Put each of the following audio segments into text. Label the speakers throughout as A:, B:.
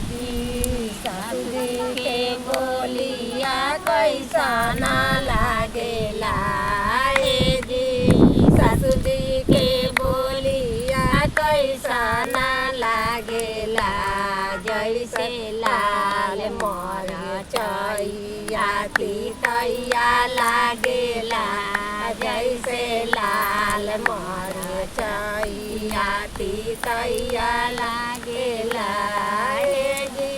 A: जी सासू जी के बोलिया कैसा ना लागेला ए जी सासू जी के बोलिया कैसा ना लागेला जैसे लाल मरचैया तितैया लागेला जैसे लाल मरचैया तितैया लागेला ए जी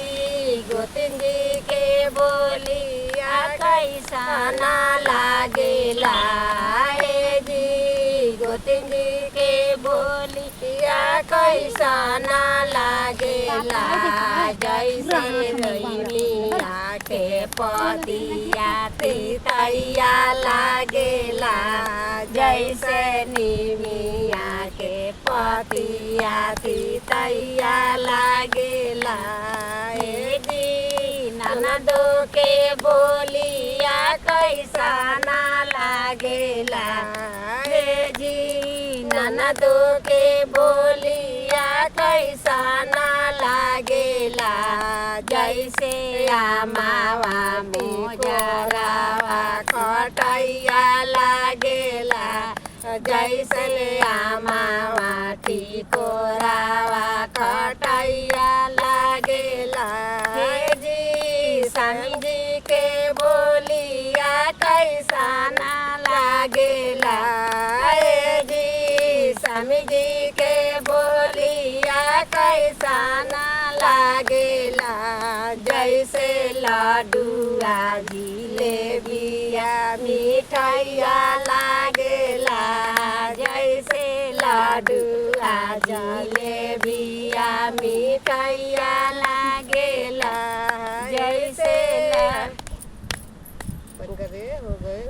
A: गोतिन जी के बोलिया कैसा ना लागेला ए जी गोतिन जी के बोलिया कैसा ना लागेला जैसे रैनिया के पतिया तितैया लागेला जैसे निमिया के पतिया तितैया लागेला ए जी ननदो के बोलिया कैसा ना लागेला ए जी ननदो के बोलिया कैसा ना लागेला जैसे आमावा मोजरावा खटैया लागेला जैसे आमावा टिकोरावा खटैया लागेला हे जी स्वामी जी के बोलिया कैसा ना लागेला हे जी स्वामी जी के बोलिया कैसा ना लागेला जैसे लड्डुआ जिलेबिया मिठाइया लागेला जैसे लड्डुआ जिलेबिया मिठाइया लागेला जैसे बन गए हो गए।